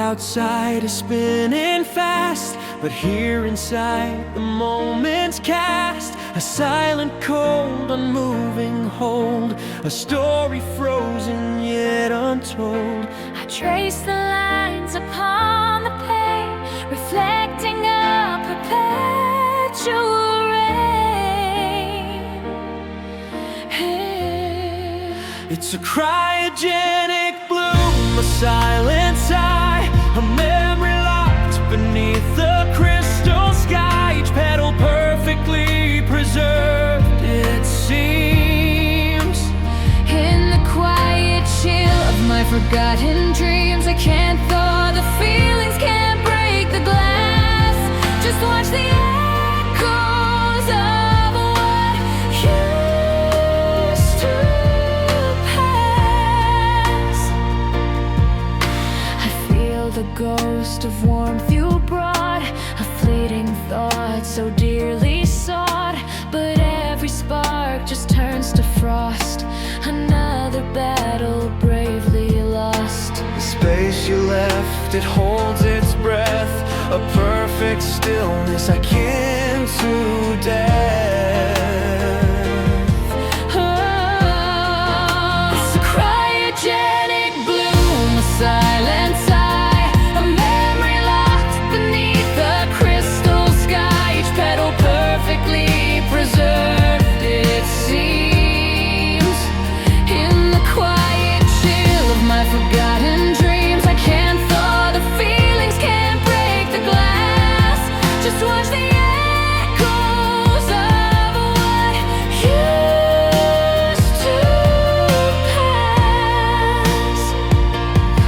outside is spinning fast, but here inside the moment's cast. A silent, cold, unmoving hold, a story frozen yet untold. I trace the lines upon the page, reflecting a perpetual rain. It's a cryogenic bloom, a silent sigh, a memory locked beneath the crystal sky. Each petal perfectly preserved, it seems. In the quiet chill of my forgotten dreams, I can't thaw the feelings, can't break the glass. Just watch the echoes of what used to pass. I feel the ghost of warmth you brought, a fleeting thought so dearly sought, but every spark just turns to frost. Another battle bravely lost. The space you left, it holds its breath, a perfect stillness akin to death. Oh, it's a cryogenic bloom, a silent sigh, a memory locked beneath the crystal sky. Each petal perfectly preserved, it seems. In the quiet chill of my forgotten dreams, I can't thaw the feelings, can't break the glass. Just watch the echoes of what used to pass.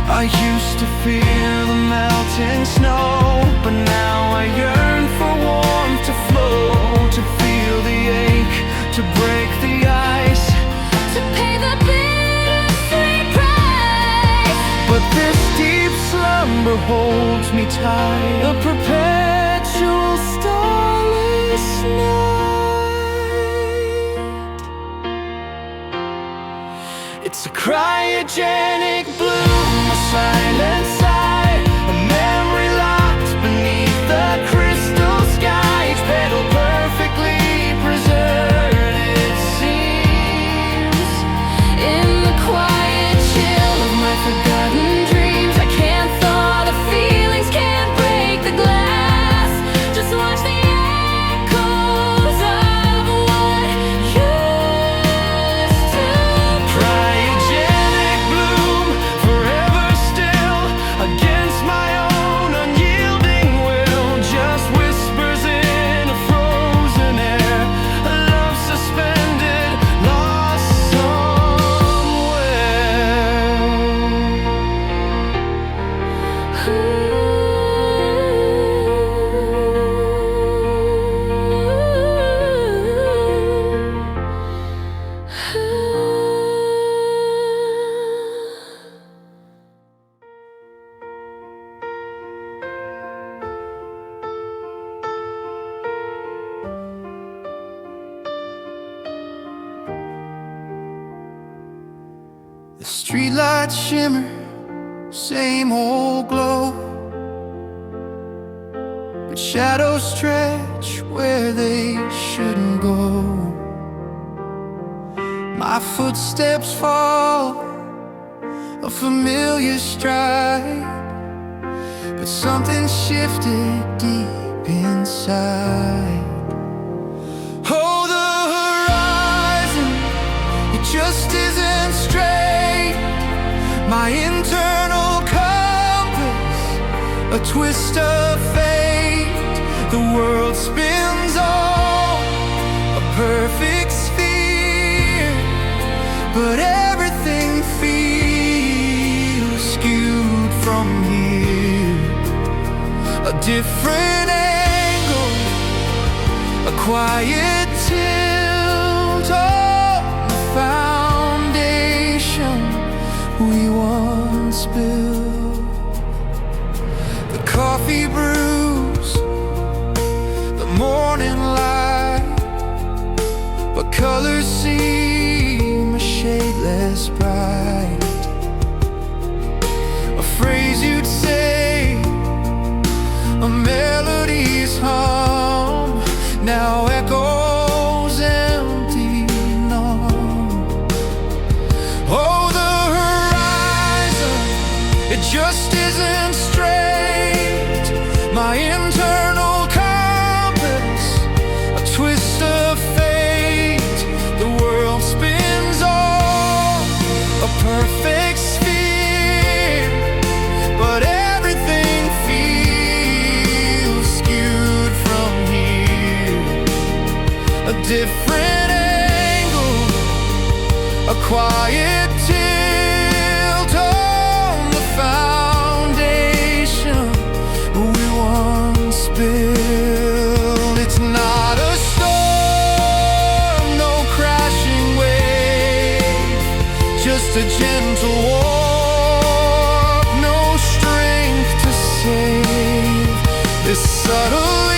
I used to fear the melting snow, but now I yearn for warmth to flow, to feel the ache, to break the ice, to pay the bittersweet price. but this deep slumber holds me tight, a perpetual starless night. It's a cryogenic bloom, a silent sigh, a memory locked beneath the crystal sky. Each petal perfectly preserved, it seems. In the quiet chill of my forgotten dreams, I can't thaw the feelings, can't break the glass. Just watch the echoes of what used to Cryogenic bloom, forever still, against my own unyielding will. Just whispers in a frozen air, a love suspended, lost The streetlights shimmer, same old glow, but shadows stretch where they shouldn't go. My footsteps fall, a familiar stride, but something shifted deep inside. Oh, the horizon, it just isn't straight. My internal compass, a twist of fate. The world spins on a perfect sphere, but everything feels skewed from here. A different angle, a quiet tilt on the foundation we once built. The coffee brews, the morning light, but colors seem a shade less bright. A phrase you'd say a gentle warp, no strength to save this subtling,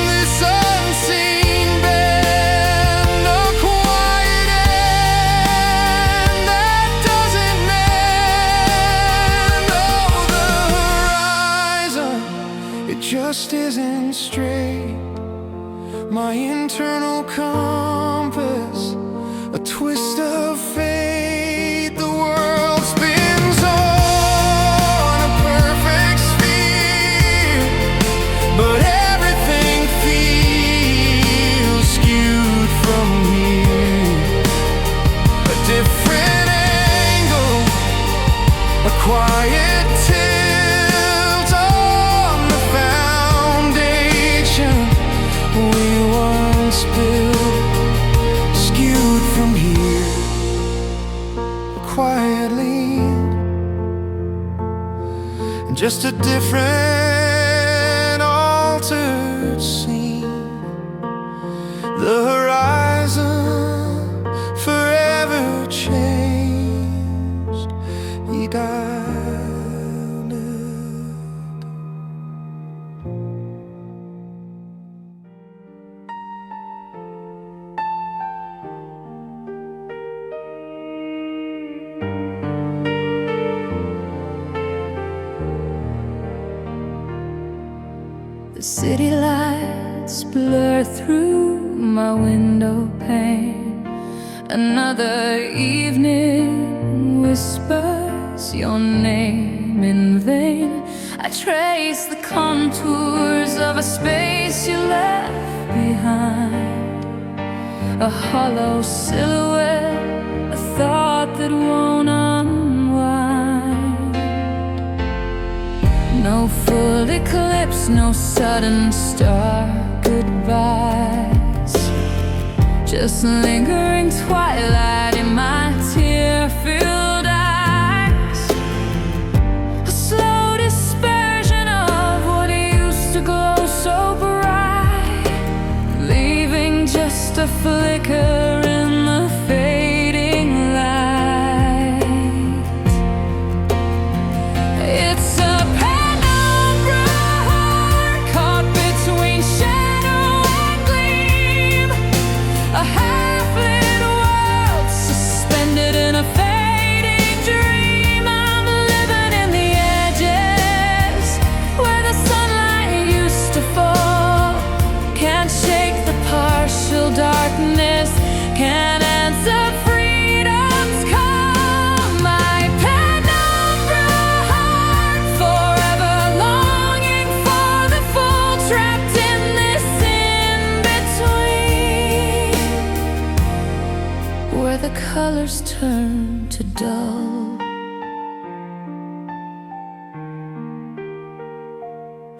this unseen bend, a quiet end that doesn't mend. Oh, the horizon, it just isn't straight. My internal compass, a twist of fate. The world spins on a perfect sphere, but everything feels skewed from here. A different angle, a quiet tilt on the foundation we once built. Skewed from here, quietly, and just a different altered scene. The horizon forever changed. He died. The city lights blur through my window pane. Another evening whispers your name in vain. I trace the contours of a space you left behind, a hollow silhouette, a thought that won't unwind. No full eclipse, no sudden star goodbyes, just lingering twilight in my tear-filled eyes. A slow dispersion of what used to glow so bright, leaving just a flicker in the fading light. It's a Penumbra heart caught between shadow and gleam, a half-lit world suspended in a fading dream. I'm living in the edges where the sunlight used to fall. Can't shake the partial darkness, can't answer freedom's call. My Penumbra heart, forever longing for the full, trapped in this in-between, where the colors turn to dull.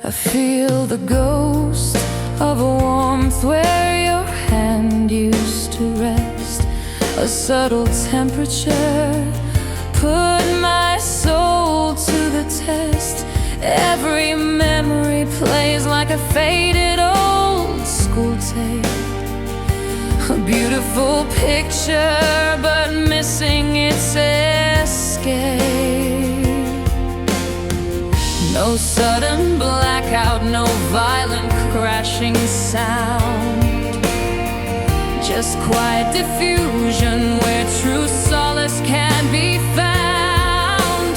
I feel the ghost of a warmth where your hand used to rest, a subtle temperature put my soul to the test. Every memory plays like a faded old school tape, a beautiful picture but missing its escape. No sudden blackout, no violent crashing sound, just quiet diffusion where true solace can be found.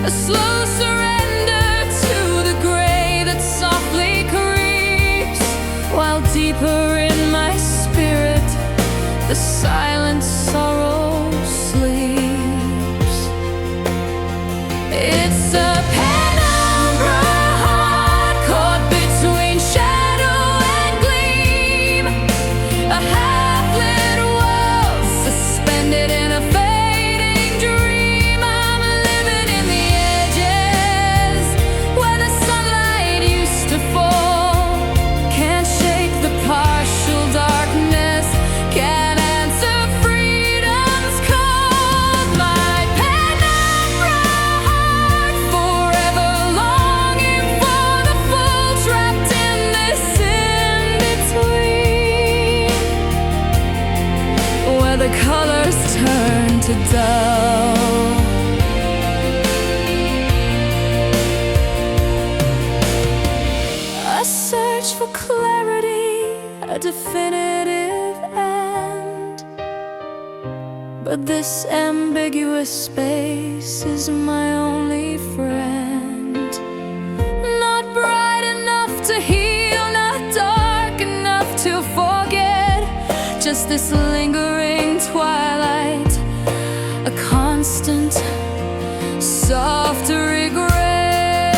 A slow surrender to the gray that softly creeps, while deeper in my spirit the silent sorrow sleeps. It's a Penumbra heart caught between shadow and gleam, a half-lit world suspended in a fading dream. I'm living in the edges where the sunlight used to fall. Can't shake the partial darkness, can't answer freedom's call. My Penumbra heart, forever This ambiguous space is my only friend. Not bright enough to heal, not dark enough to forget. Just this lingering twilight, a constant, soft regret.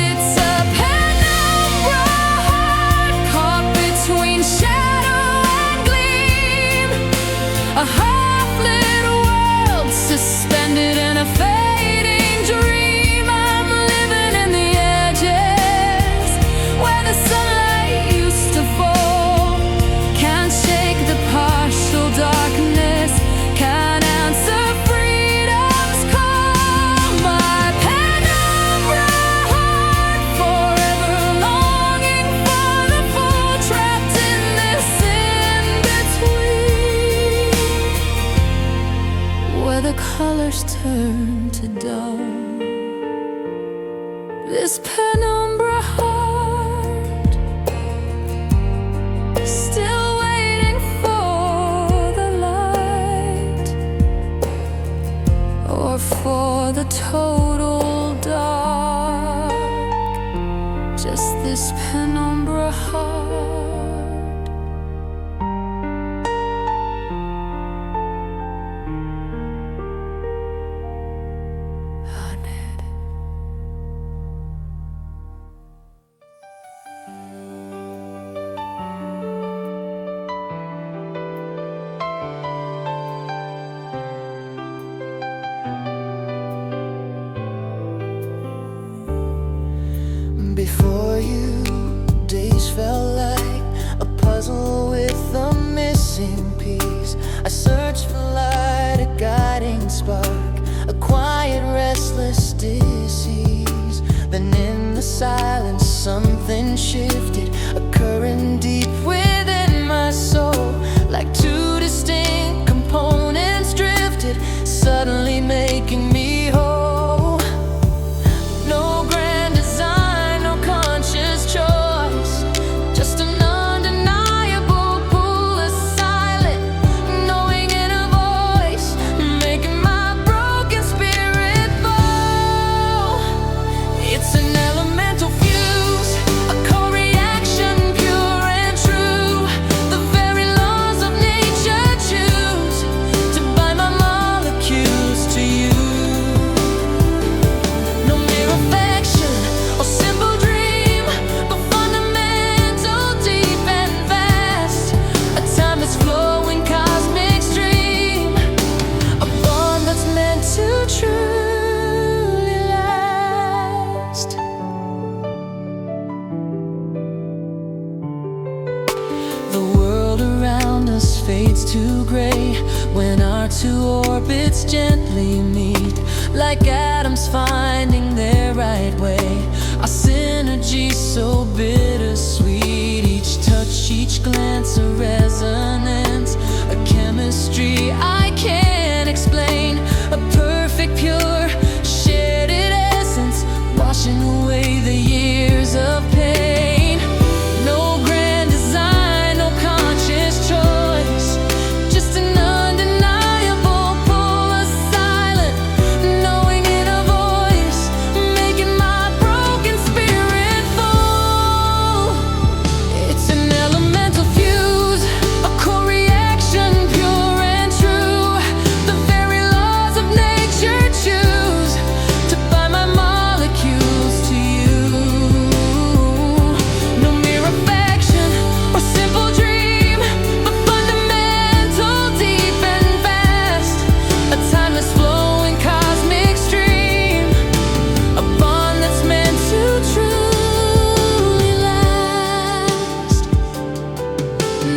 It's a penumbra heart caught between shadow and gleam, a half-lit world suspended in a fading dream. I'm living in the edges where the sunlight used to fall. Can't shake the partial darkness, can't answer freedom's call. My penumbra heart, forever longing for the full, trapped in this in-between, where the colors turn to dull. This penumbra heart, still waiting for the light, or for the total dark. Just this penumbra heart. Unread. Before you, days felt like a puzzle with a missing piece. I searched for light, a guiding spark, a quiet, restless disease. Then in the silence, something shifted, a current deep within my soul. Like two distinct components drifted, suddenly making me whole. No grand design, no conscious choice, just an undeniable pull, a silent, knowing inner voice, making my broken spirit fall. It's an elemental fuse, a co-reaction, pure and true. The very laws of nature choose to bind my molecules to you. No mere affection or simple dream, but fundamental, deep and vast. A timeless flowing cosmic stream, a bond that's meant to truly last. The world around us fades to gray when our two orbits gently meet, like atoms finding their right way. Our synergy so bittersweet, each touch, each glance, a resonance, a chemistry I can't explain, a perfect, pure, shared essence, washing away the years of pain. No grand design, no conscious choice, just an undeniable pull, a silent, knowing inner voice, making my broken spirit fall. It's an elemental fuse, a co-reaction, pure and true. The very laws of nature choose to bind my molecules to you. No mere affection or simple dream, but fundamental, deep and vast. A timeless flowing cosmic stream, a bond that's meant to truly last.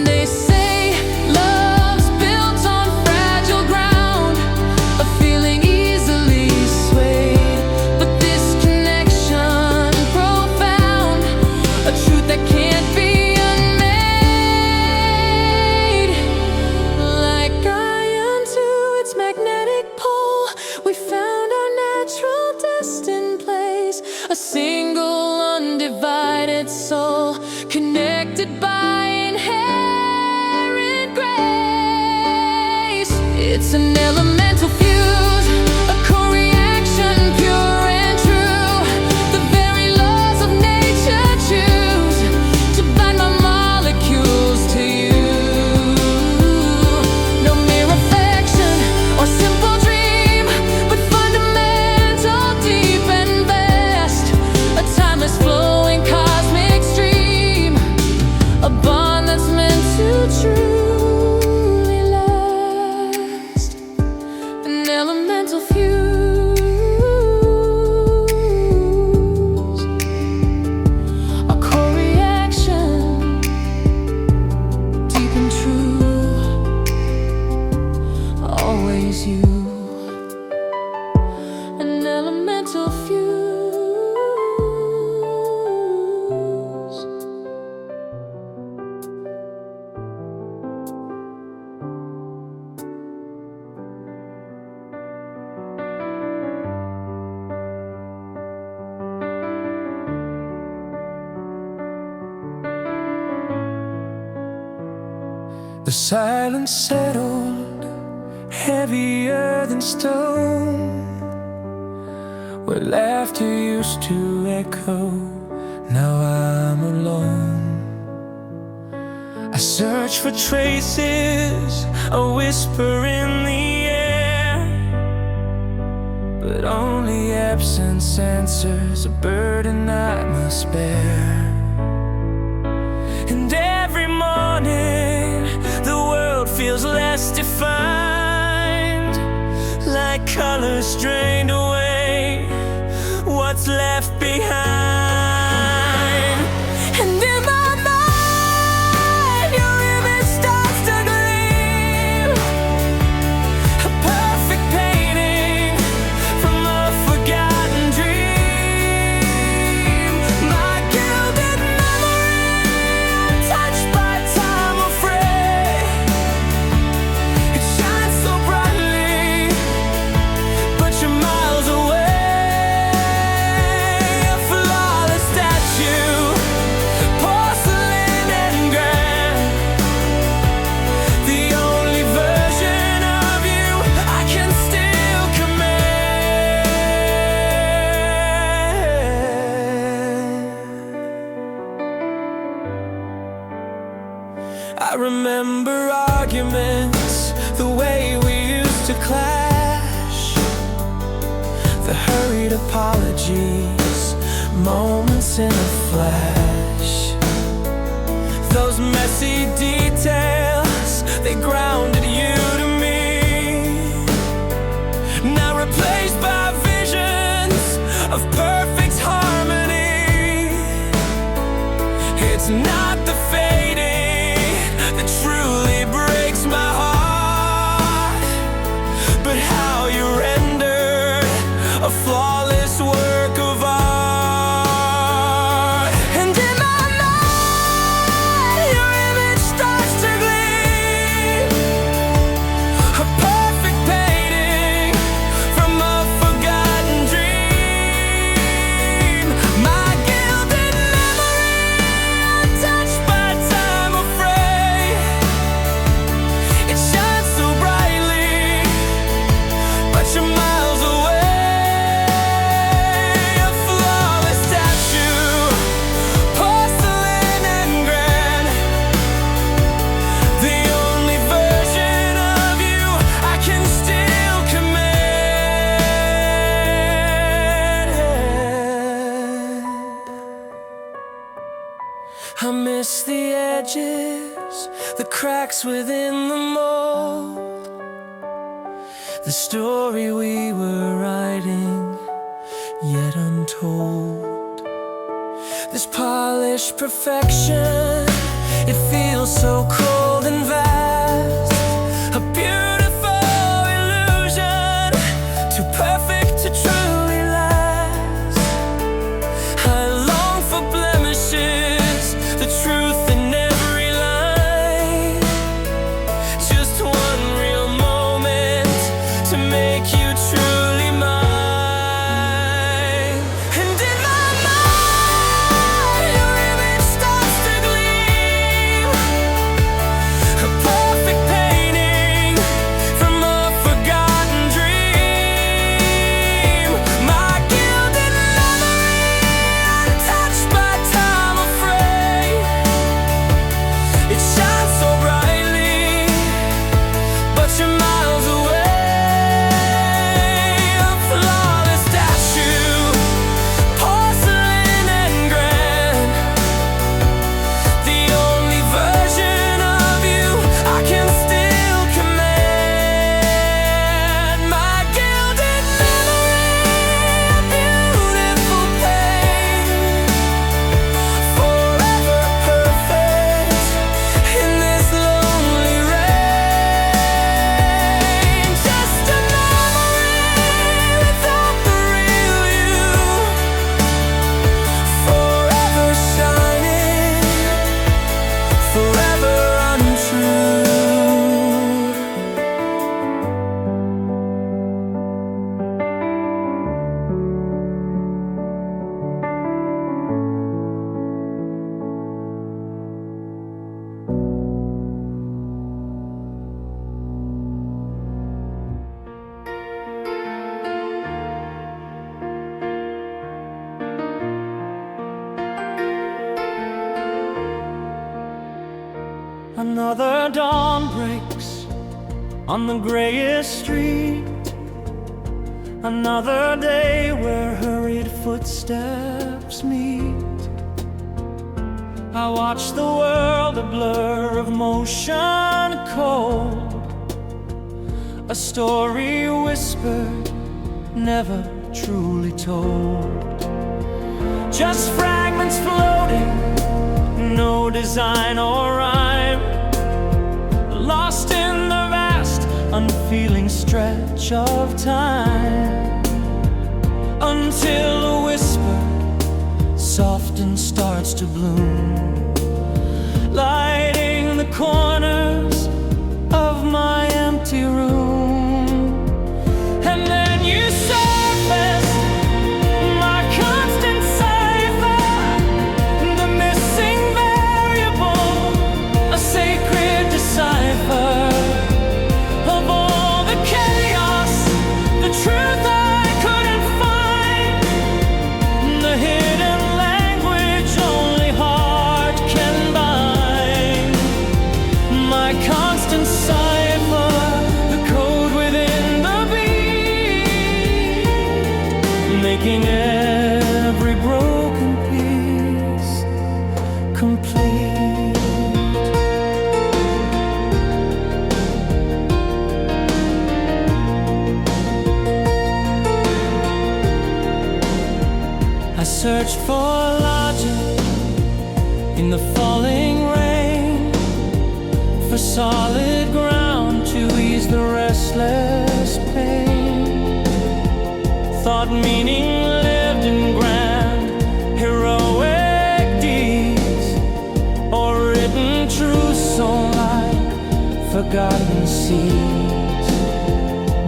They say love's built on fragile ground, a feeling easily swayed, but this connection profound, a truth that can't be unmade. Like iron to its magnetic pole, we found our natural destined place, a single undivided soul, connected by inherent grace. It's an The silence settled, heavier than stone, where laughter used to echo. Now I'm alone. I search for traces, a whisper in the air, but only absence answers a burden I must bear. And every morning the world feels less defined, like colors drained away, what's left behind. And in my mind your image starts to gleam, a perfect painting from a forgotten dream. My gilded memory, untouched by time or fray, it shines so brightly, but you're miles away. A flawless statue, porcelain and grand, the only version of you I can still command. I remember arguments, the way we used to clash, the hurried apologies, moments in a flash. Those messy details, they grounded you to me, now replaced by visions of perfect harmony. It's not the fading that truly breaks my heart, but how you rendered a flawless work of art. And in my mind your image starts to gleam, a perfect painting from a forgotten dream. My gilded memory, untouched by time or fray, it shines so brightly, but you're miles away. A flawless statue, porcelain and grand, the only version of you I can still command. I miss the edges, the cracks within the mold, the story we were writing, yet untold. This polished perfection, it feels so cold and vast, a beautiful illusion, too perfect to truly last. I long for blemishes, the truth in every line, just one real moment to make you truly mine. And in my mind your image starts to gleam, a perfect painting on the grayest street. Another day where hurried footsteps meet. I watch the world, a blur of motion cold, a story whispered, never truly told. Just fragments floating, no design or rhyme, lost in the vast, unfeeling stretch of time, until a whisper softens, starts to bloom, lighting the corners of my empty room. And then you surface, my constant cipher, the missing variable, a sacred decipher of all the chaos, the truth I couldn't find, the hidden language only heart can bind. My constant cipher, the code within the beat, making every broken piece complete. I searched for logic in the falling rain, for solid ground to ease the restless pain. Thought meaning lived in grand, heroic deeds, or written truths so like forgotten seeds.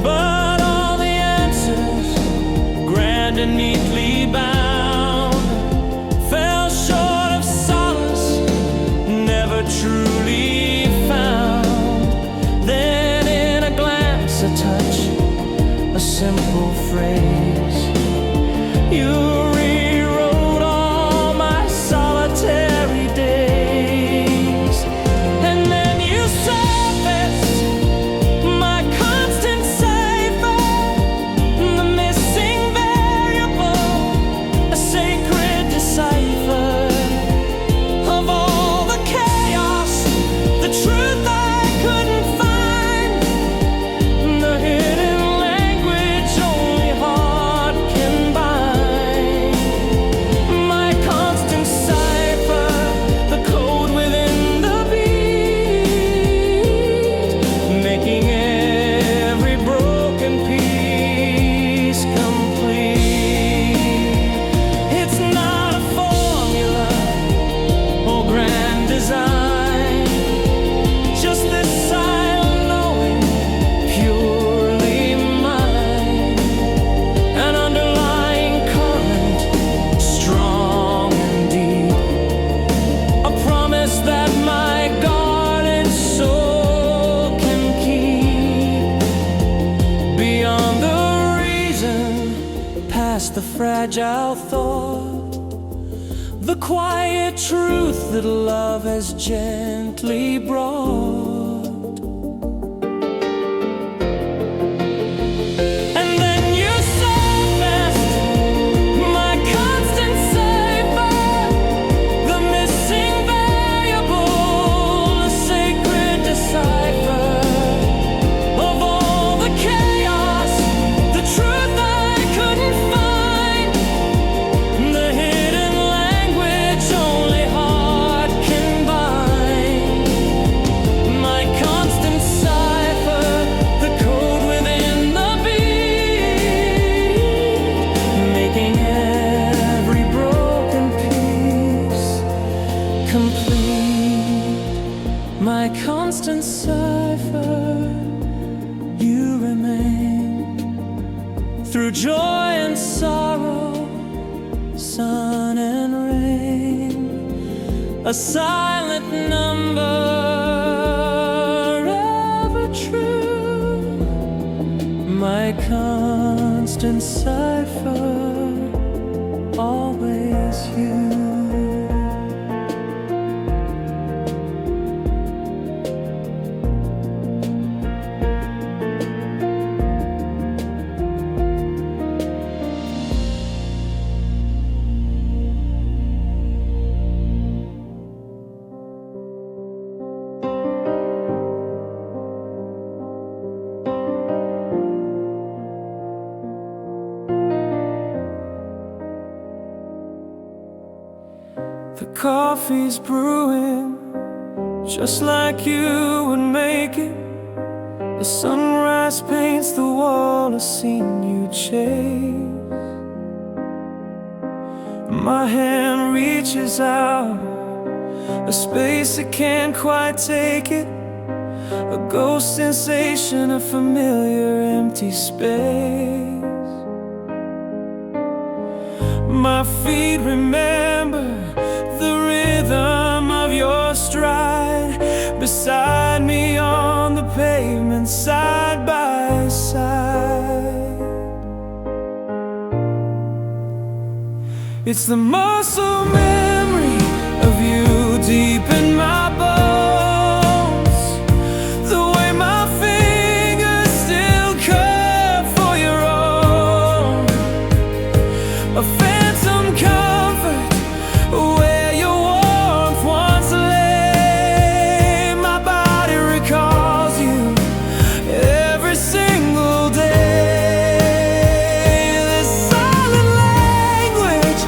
But all the answers, grand and neatly bound, fell short of solace, never truly found. Then in a glance, a touch, a simple phrase, you rewrote all my solitary days. And then you surfaced, my constant cipher, the missing variable, a sacred decipher of all the chaos, the truth I couldn't find, the hidden language only heart can bind. My constant cipher, the code within the beat, making every broken piece complete. It's not a formula or grand design, just this silent knowing, purely mine, an underlying current, strong and deep, a promise that my guarded soul can keep, beyond the reason, past the fragile thought, the quiet truth that love has gently brought. And then you surfaced, my constant cipher, the missing variable, a sacred decipher of all the chaos, the truth I couldn't find, the hidden language only heart can bind. My constant cipher, the code within the beat, making every broken piece complete. My constant cipher, you remain through joy and sorrow, sun and rain, a silent number, ever true. My constant cipher, always you. The coffee's brewing, just like you would make it. The sunrise paints the wall, a scene you chase. My hand reaches out, a space that can't quite take it. A ghost sensation, a familiar empty space. My feet remember the rhythm of your stride, beside me on the pavement, side by side. It's the muscle memory of you deep in my bones, the way my fingers still curve for your own. A phantom comfort where your warmth once lay. My body recalls you every single day. This silent language,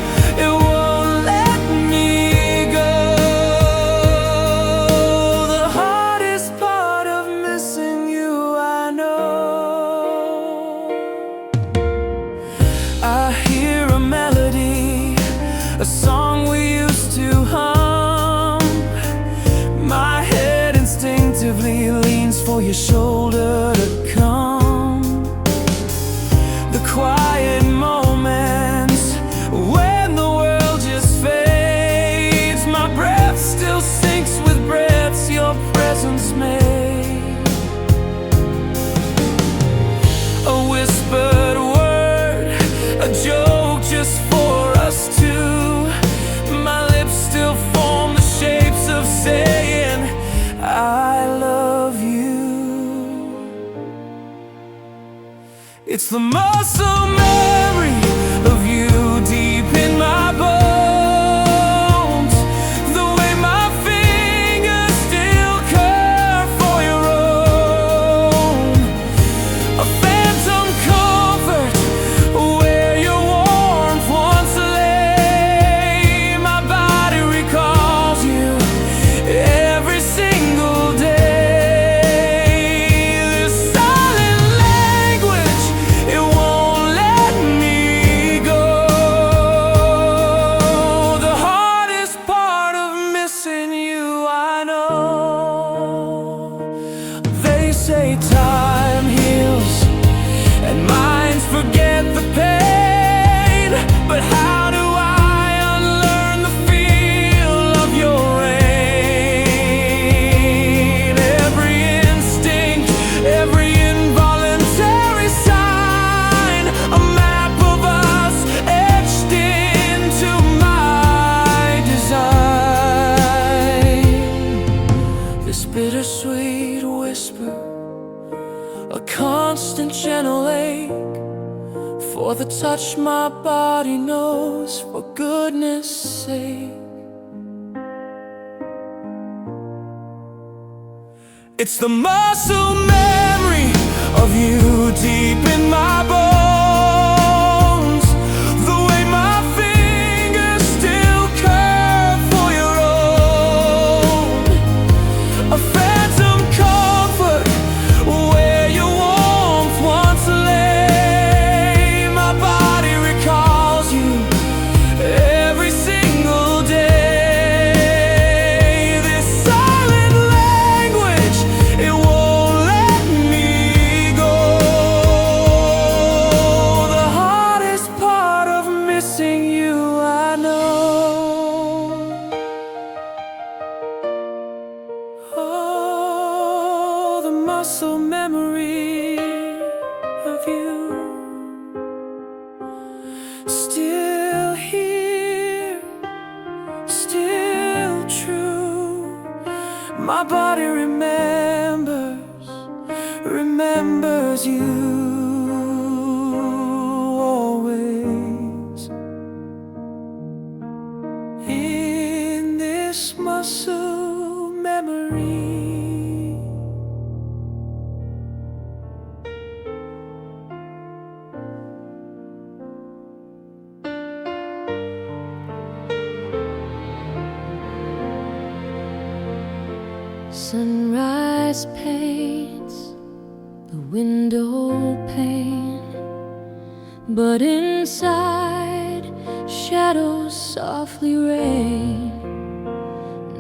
it won't let me go. The hardest part of missing you, I know. I hear a melody, a song we used to hum. My head instinctively leans for your shoulder to come. The quiet moments when the world just fades. My breath still sinks with breaths your presence made. A whispered word, a joke just for us two. My lips still form the shapes of saying I love you. It's the muscle memory of you deep in my bones, the way my fingers still curve for your own. A phantom comfort where your warmth once lay. My body recalls you every single day. This silent language, it won't let me go. The hardest part of missing you, I know. They say time heals and minds forget the pain, but how do I unlearn the feel of your rain? Every instinct, every involuntary sign, a map of us etched into my design. This bittersweet whisper, a constant gentle ache, for the touch my body knows, for goodness sake. It's the muscle memory of you deep in my bones, the way my fingers still curve for your own. A phantom comfort where your warmth once lay. My body recalls you every single day. This silent language, it won't let me go. The hardest part of missing you, I know. Oh, the muscle memory of you, still here, still true. My body remembers you always. In this muscle memory. Sunrise paints the window pane, but inside shadows softly rain.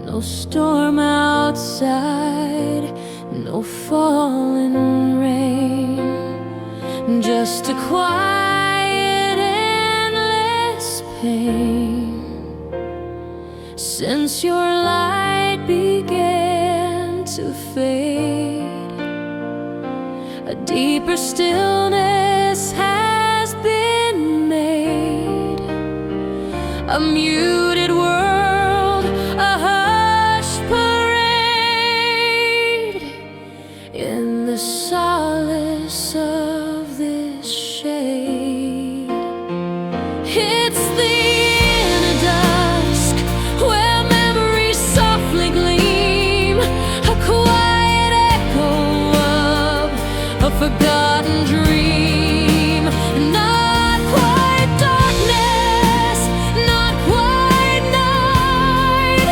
No storm outside, no falling rain, just a quiet endless pain. Since your light began to fade, a deeper stillness has been made, a muted world, a hushed parade. In the solace of this shade, it's the inner dusk where memories softly gleam, a quiet echo of a forgotten dream. Not quite darkness, not quite night,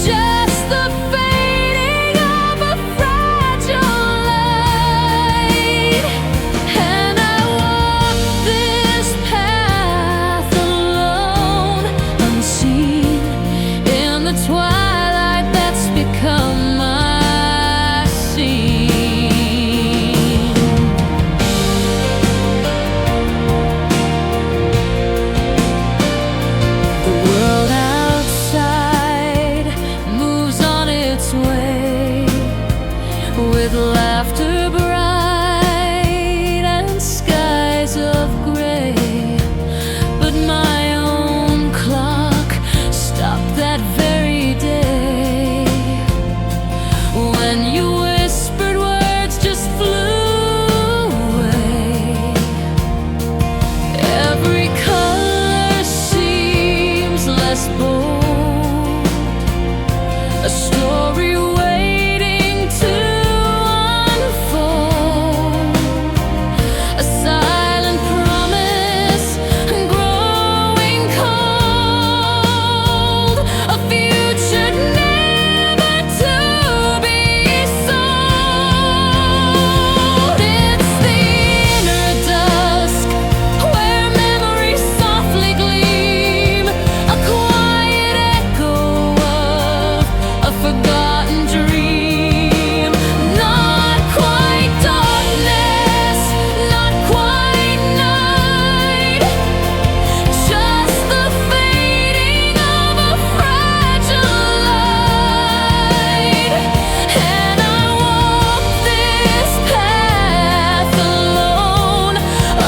just the fading of a fragile light. And I walk this path alone, unseen, in the twilight that's become my scene. The world outside moves on its way, with laughter bright and skies of gray. But my own clock stopped that very day, when you whispered words just flew away. Every color seems less bold, a story waiting to unfold, a silent promise growing cold, a future never to be sold. It's the inner dusk where memories softly gleam, a quiet echo of a forgotten dream. Not quite darkness, not quite night, just the fading of a fragile light. And I walk this path alone,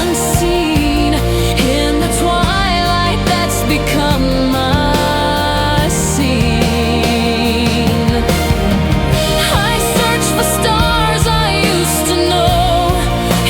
unseen, in the twilight that's become my scene. I search for stars I used to know,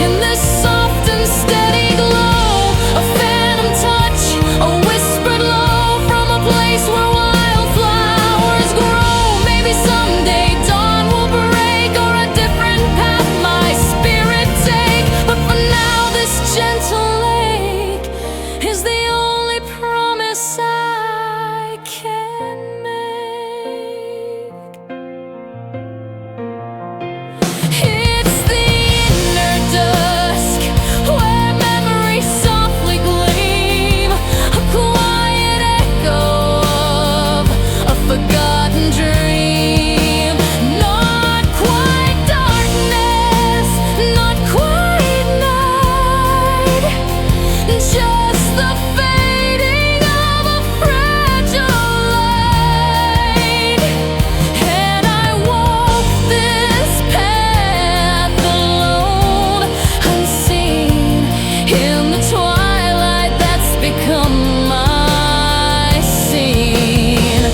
in this soft and steady glow, a phantom touch, a whispered low, from a place where wildflowers grow. Maybe someday dawn will break, or a different path my spirit take. But for now, this gentle lake is the only promise I can make. It's the inner dusk where memories softly gleam, a quiet echo of a forgotten dream. Not quite darkness, not quite night, just the fading of a fragile light. And I walk this path alone, unseen, in the twilight that's become my scene.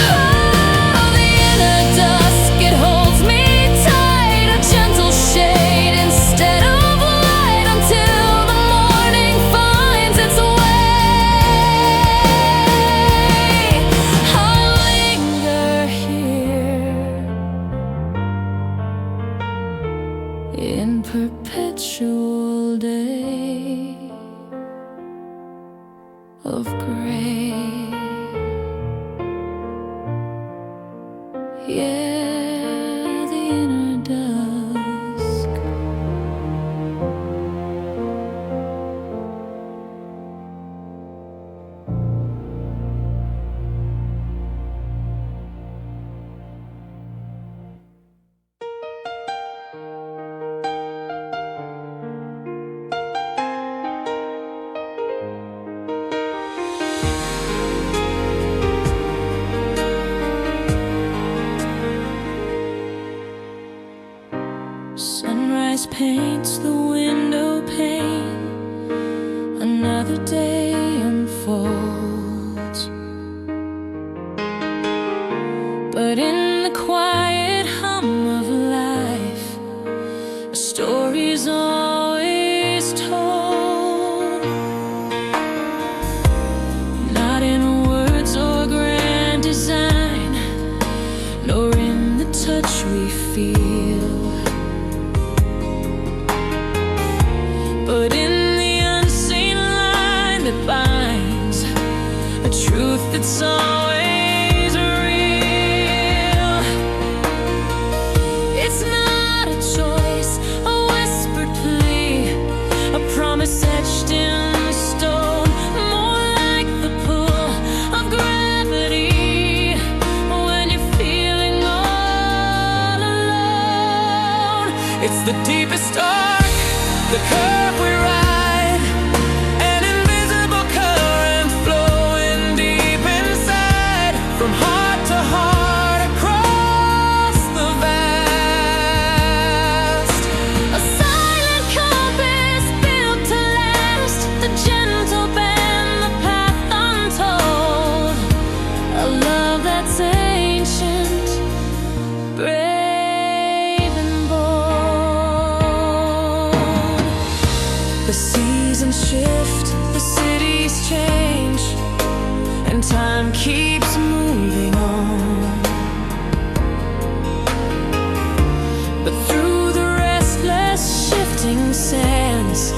Oh, the inner dusk, it holds me tight, a gentle shade instead of light, until the morning finds its way. I'll linger here in perpetual day of gray. Yeah. we feel. But in the unseen line that binds a truth that's always real, it's not a choice, a whispered plea, a promise etched in stone, more like the pull of gravity when you're feeling all alone. It's the deepest dark, the curve we ride, an invisible current flowing deep inside, from heart to heart across the vast. A silent compass built to last, the gentle bend, the path untold, a love that's ancient, brave and bold. The seasons shift, the cities change, and time keeps moving on. But through the restless shifting sands,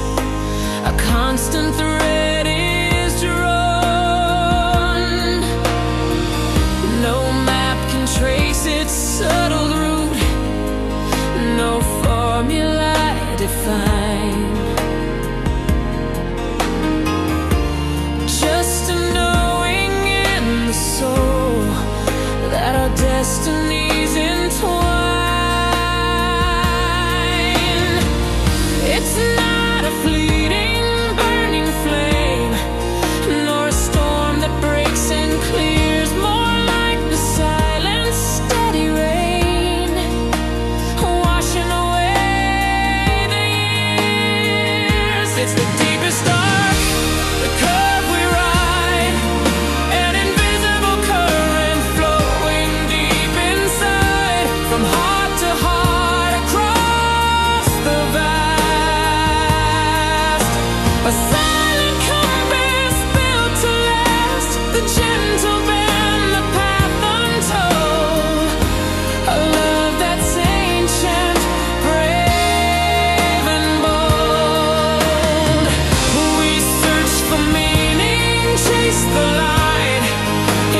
a constant thread is drawn. No map can trace its subtle route, no formula define. Just a knowing in the soul that our destinies entwine. It's not a fleeting, burning flame, nor a storm that breaks and clears, more like the silent, steady rain, washing away the years. It's the deepest dark, the curve we ride, an invisible current flowing deep inside, from heart to heart across the vast. A silent compass built to last, the gentle bend, the path untold, a love that's ancient, brave and bold. We search for meaning, chase the light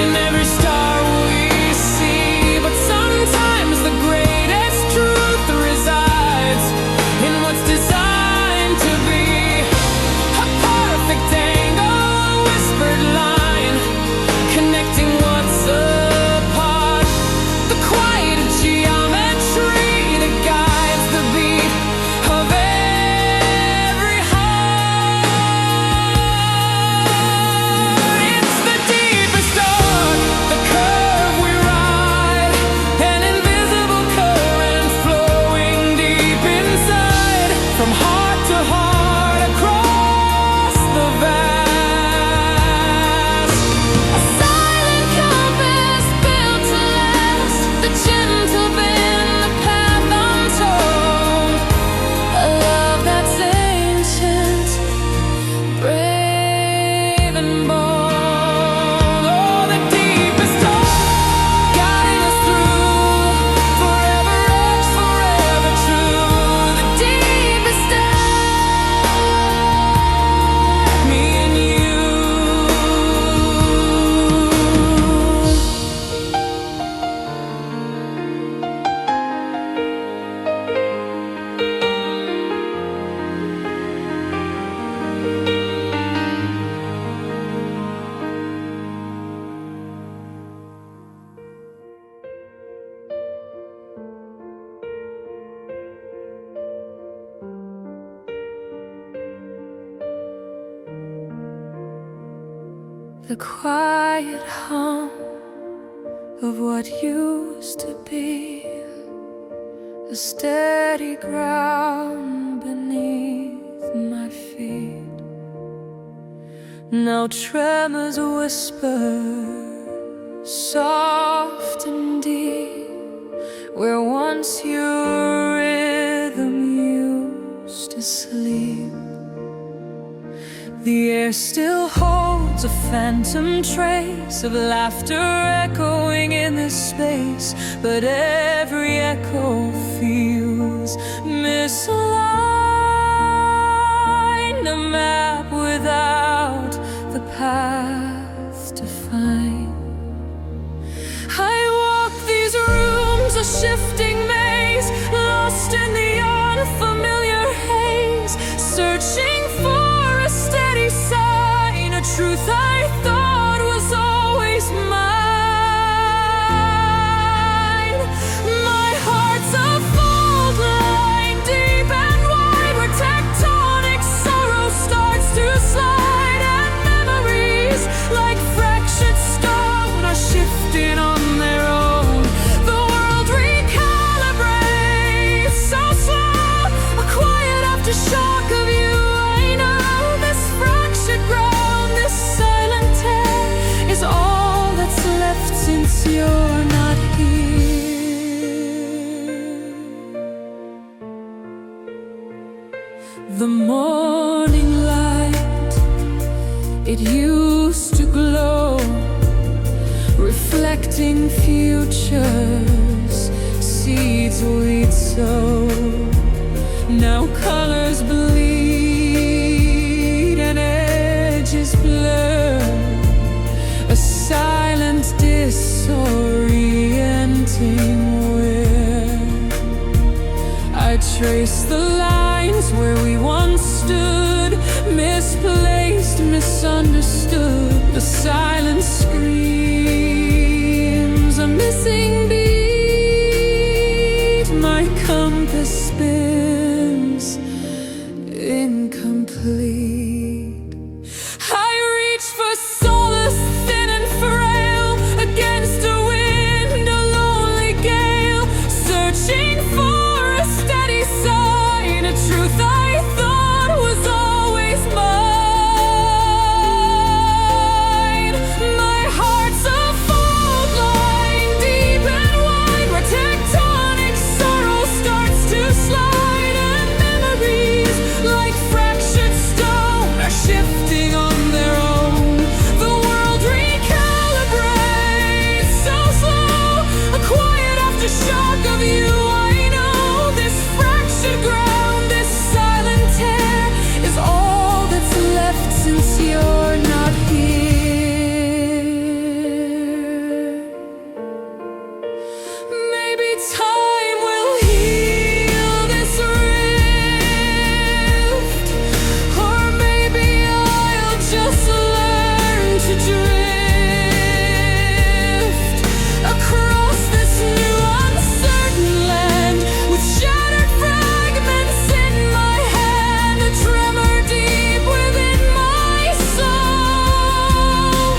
in every star we see, but sometimes the greatest truth resides in what's designed to be a perfect angle, a whispered line, connecting what's apart, the quiet geometry that guides the beat of every heart. It's the deepest dark, the curve we ride, an invisible current flowing deep inside, from heart to heart across the vast. A silent compass built to last, the gentle bend, the path untold, a love that's ancient, brave and bold. Oh, the deepest dark, guiding us through, forever edge, forever true. The deepest dark, me and you. The quiet hum of what used to be, the steady ground beneath my feet. Now tremors whisper, soft and deep, where once your rhythm used to sleep. The air still holds a phantom trace of laughter echoing in this space, but every echo feels misaligned, a map without the path to find. I walk these rooms, a shifting maze, lost in the unfamiliar haze, searching for a steady sign, a truth I thought was always mine. My heart's a fault line, deep and wide, where tectonic sorrow starts to slide, and memories like fractured stone are shifting on their own. The world recalibrates so slow, a quiet aftershock of you. I know this fractured ground, this silent tear is all that's left since you're not here. The morning light, it used to glow, reflecting futures, seeds we'd sow. Now colors bleed and edges blur, a silent disorienting wear. I trace the lines where we once stood, misplaced, misunderstood. The silence screams a missing beat. My compass spins incomplete. I reach for solace thin and frail, against a wind, a lonely gale, searching for a steady sign, a truth I thought was always mine. My heart's a fault line, deep and wide, where tectonic sorrow starts to slide, and memories like fractured stone are shifting on their own. The world recalibrates so slow, a quiet aftershock of you. I know this fractured ground, this silent tear is all that's left since you're not here. Maybe time will heal this rift, or maybe I'll just learn to drift across this new uncertain land, with shattered fragments in my hand, a tremor deep within my soul,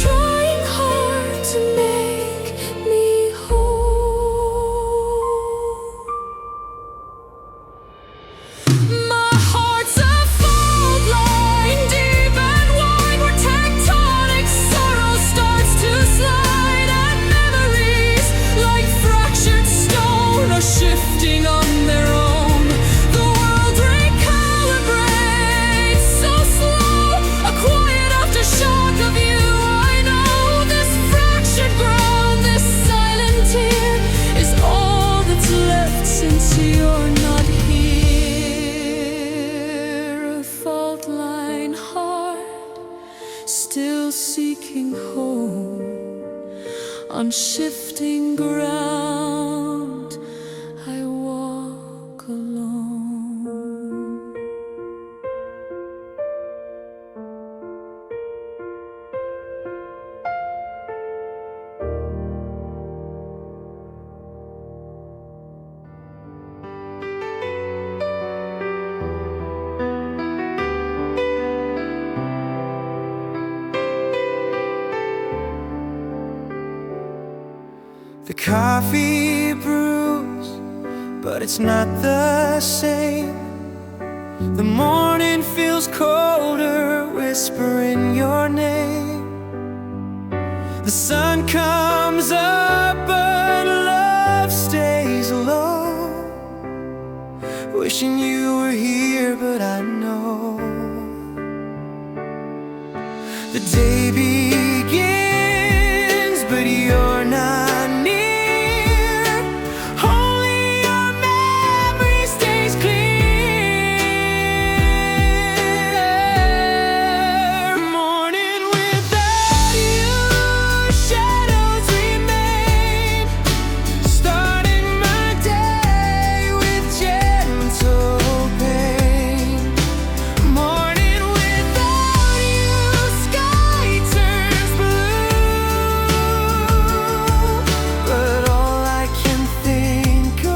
trying hard to make me whole. My heart's a fault line, deep and wide, where tectonic sorrow starts to slide, and memories like fractured stone are shifting on their own. The world recalibrates so slow, a quiet aftershock of you. I know this fractured ground, this silent tear is all that's left since you're not here. A fault line heart, still seeking home on shifting ground. I walk alone. The coffee brews, but it's not the same. The morning feels colder, whispering your name. The sun comes up, but love stays low. Wishing you were here, but I know The day begins, but you're not near. Only your memory stays clear. Morning without you, shadows remain. Starting my day with gentle pain. Morning without you, sky turns blue. But all I can think of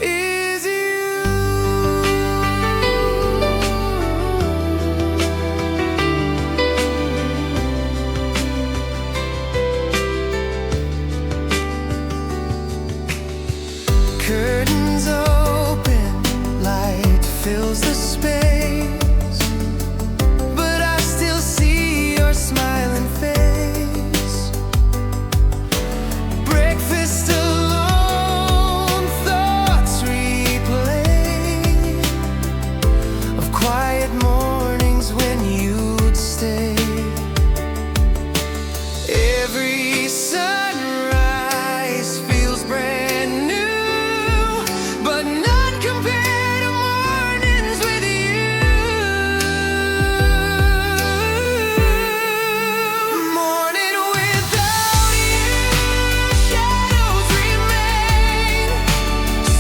is you. Curtains open, light fills the space, but I still see your smiling face. Breakfast alone, thoughts replay of quiet mornings when you'd stay. Every sunrise feels brand new, but none compare to mornings with you. Morning without you, shadows remain.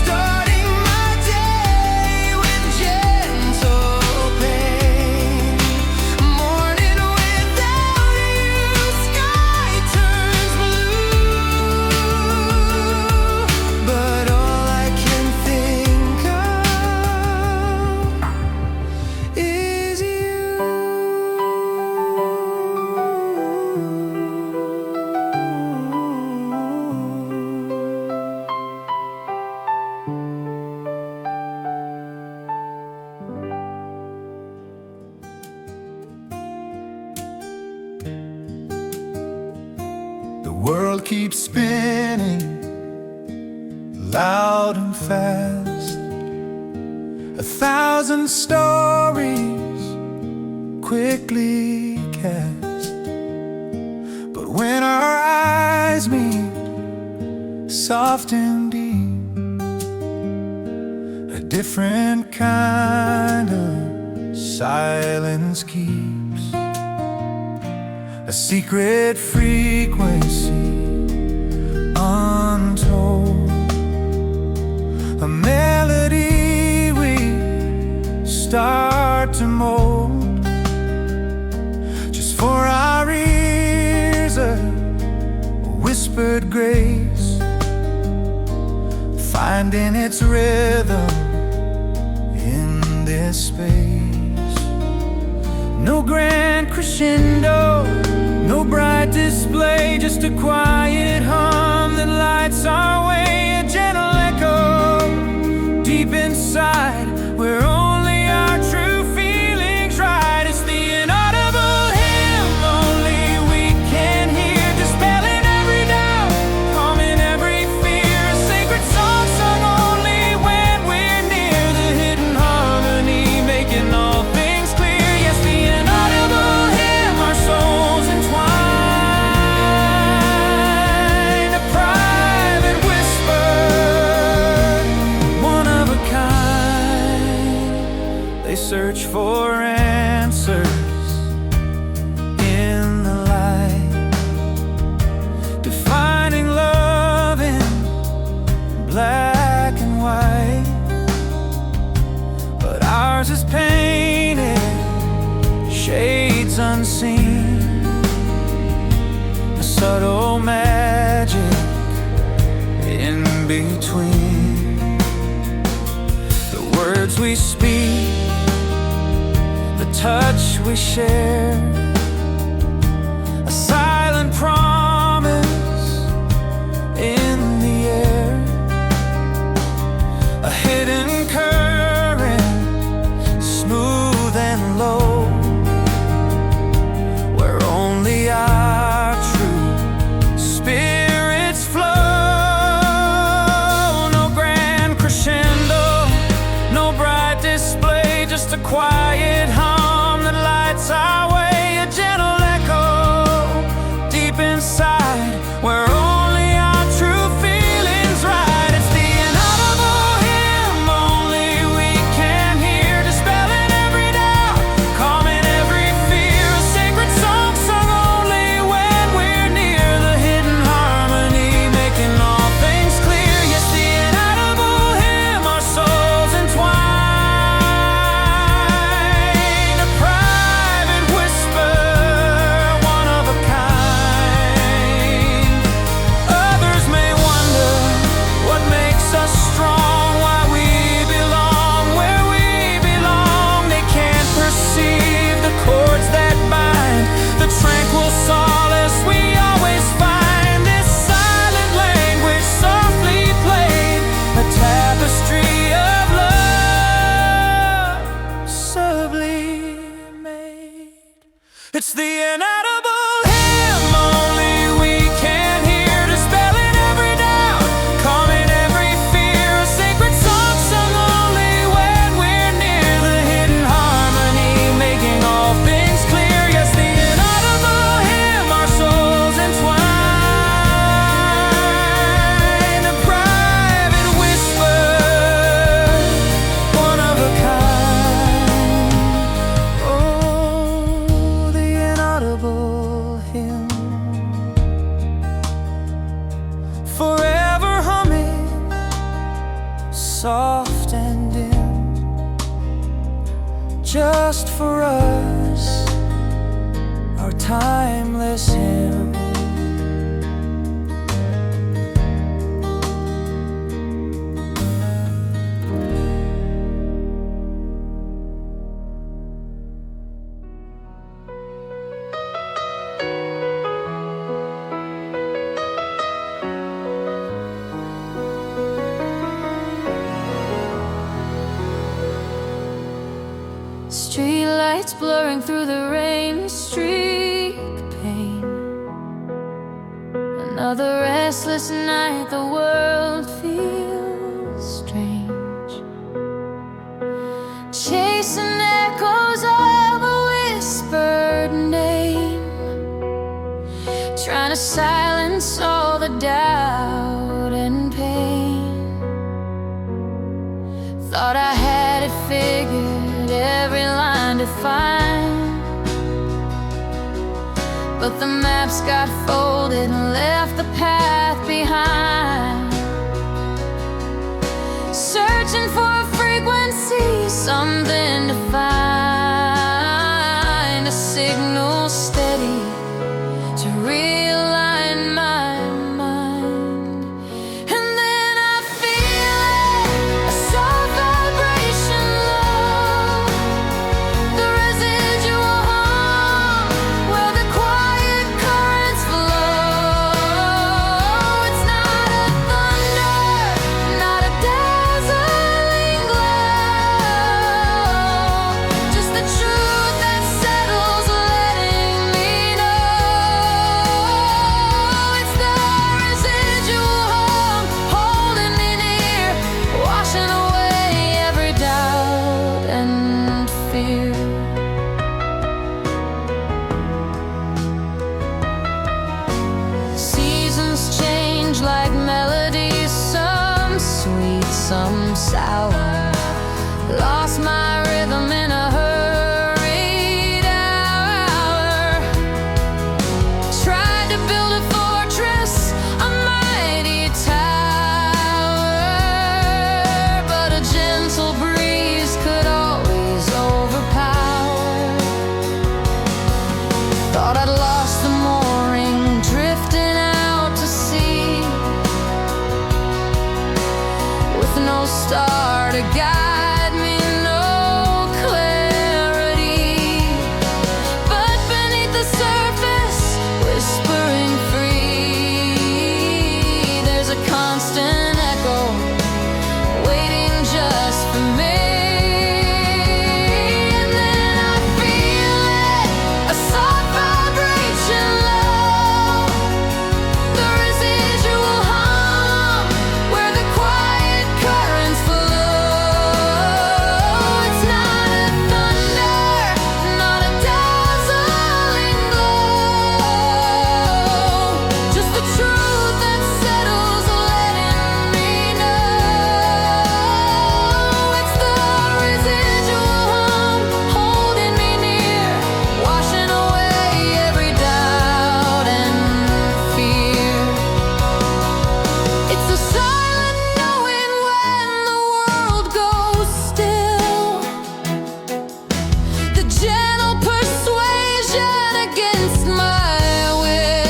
Starting my day with gentle pain. Morning without you, sky turns blue. But all I can think of is you. The world keeps spinning, loud and fast. 1,000 stories quickly cast. But when our eyes meet, soft and deep, a different kind of silence keeps a secret frequency untold, a melody we start to mold just for our ears, a whispered grace, finding its rhythm in this space. No grand crescendo, no bright display, just a quiet hum that lights our way, a gentle echo deep inside where only our true feelings ride. It's the inaudible hymn only we can hear, dispelling every doubt, calming every fear, a sacred song sung only when we're near, the hidden harmony making all things clear. Yes, the inaudible hymn, our souls entwined, a private whisper, one of a kind. They search for answers in the light, defining love in black and white. But ours is painted, shades unseen, a subtle magic in between. The words we speak, the touch we share, a silent promise in the air, a hidden current, smooth and low, where only our true spirits flow. No grand crescendo, no bright display, just a quiet hum that It's the inaudible hymn only we can hear, dispelling every doubt, calming every fear. A sacred song sung only when we're near, the hidden harmony making all things clear. Yes, the inaudible hymn, our souls entwine, a private whisper, one of a kind. Oh, the inaudible hymn, forever humming, soft and dim, just for us, our timeless hymn. Streetlights blurring through the rain, streak pain. Another restless night, the world feels strange. Chasing echoes of a whispered name, trying to silence all the doubt and pain. Thought I had it figured, every line defined, but the maps got folded and left the path behind. Searching for a frequency, something to find, a signal steady to realign my mind. And then I feel it, a soft vibration low, the residual hum, where the quiet currents flow. It's not a thunder, not a dazzling glow, just the truth that settles, letting me know. It's the residual hum, holding me near, washing away every doubt and fear. Seasons change like melodies, some sweet, some sour. Lost my rhythm in a hurried hour. Tried to build a fortress, a mighty tower, but a gentle breeze could always overpower. Thought I'd lost the mooring, drifting out to sea, with no star to guide me, no clarity. But beneath the surface, whispering free, there's a constant echo waiting just for me. And then I feel it, a soft vibration low, the residual hum, where the quiet currents flow. It's not a thunder, not a dazzling glow, just the truth that settles, letting me know. It's the residual hum, holding me near, washing away every doubt and fear. It's a silent knowing when the world goes still, the gentle persuasion against my will,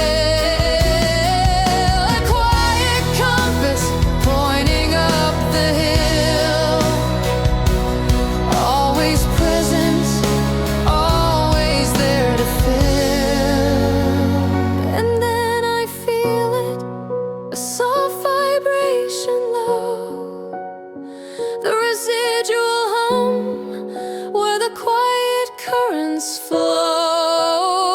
a quiet compass pointing up the hill, always present, always there to fill. And then I feel it, a soft vibration low, the residual hum, where the quiet currents flow.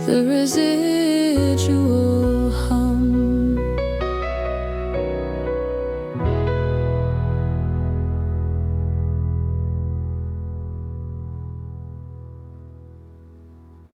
the residual hum.